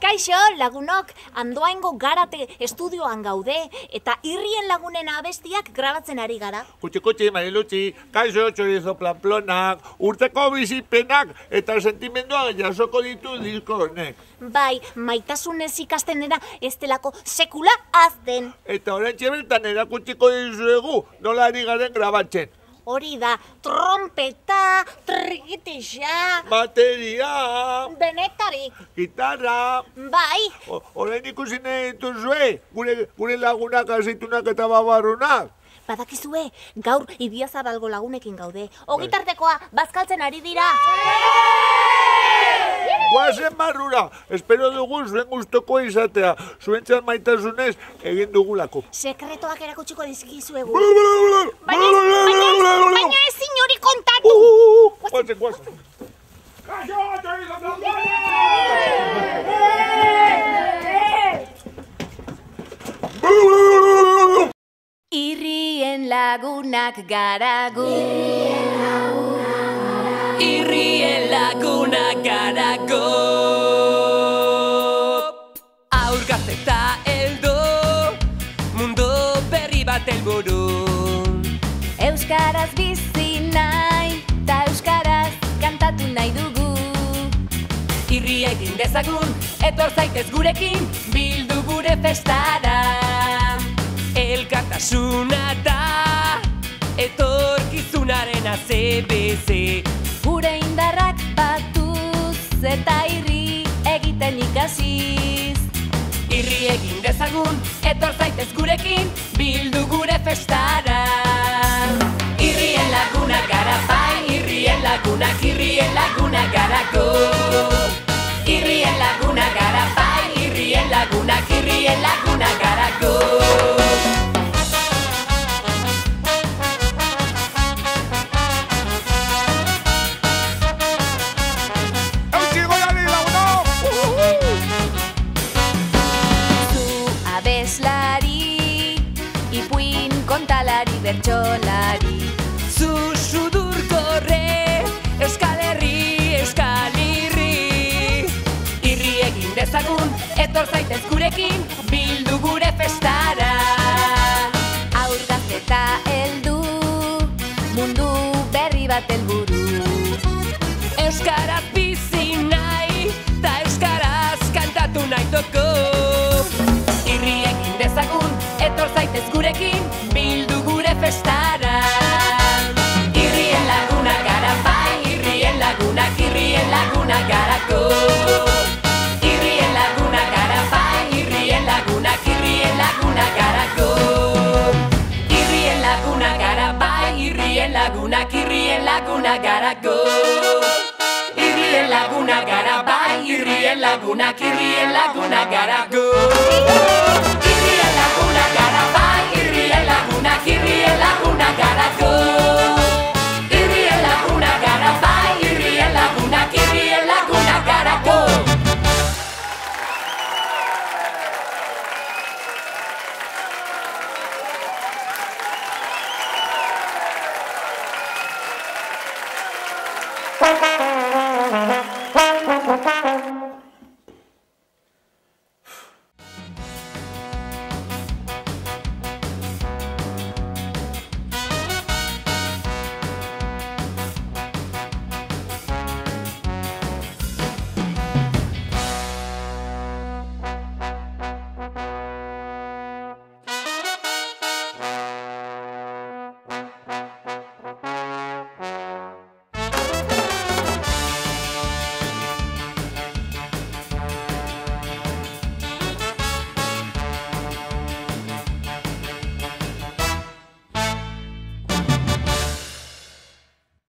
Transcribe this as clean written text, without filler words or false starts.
Kaixo, lagunok, Andoaingo Garate estudioan gaude, eta Irrien Lagunen abestiak grabatzen ari gara. Kutsi, Marilutzi, kaixo, txorizo planplonak, urteko bizipenak eta sentimenduak jasoko ditu disko honek. Bai, maitasunez ikastenera ez delako sekula azten. Eta oraintxe bertan erakutsiko dizuegu nola ari garen grabatzen. Hori da, trompeta, trikitixa, Bateria, denetarik. gitarra. Bai, Orain ikusi nahi dituzue, gure lagunak azitunak eta babarrunak. badakizue, gaur Idiazabalgo lagunekin gaude. Ogitartekoa, bazkaltzen ari dira. Guazen barrura, espero dugu zuen gustuko izatea, zuentzat maitasunez egin dugulako. Sekretoak erakutsiko dizkizuegu. Baina ezin hori kontatu. Guazen. Irrien lagunak gara gu. Irrien lagunak gara gu. Aur gazte eta heldu, mundu berri bat helburu. Euskaraz bizi nahi, ta euskaraz kantatu nahi dugu. Irria egin dezagun, etor zaitez gurekin, bildu gure festara. Elkartasuna da, etorkizunaren ACBC. Gure indarrak batuz eta irri egiten ikasiz. Irri egin dezagun, etor zaitez gurekin, bildu gure festara. Irrien lagunak gara bai, irrien lagunak gara go. Irrien lagunak gara bai, irrien lagunak gara go. Ipuin kontalari bertsolari. Zu sudur korre, Euskal Herri, Euskal Irri. Irri egin dezagun, etor zaitez gurekin, bildu gure festara. Aur gazte eta heldu, mundu berri bat helburu. Euskaraz bizi nahi, ta euskaraz kantatu nahi dugu. Irri egin dezagun, etor zaitez gurekin, bildu gure festara. Irrien lagunak gara bai, irrien lagunak gara go. Irrien lagunak gara bai, irrien lagunak gara go. Irrien lagunak gara bai, irrien lagunak gara go. Irrien lagunak gara bai, irrien lagunak gara go. Irrien lagunak gara bai, irrien lagunak gara go. Irrien lagunak gara bai, irrien lagunak gara go. Bye.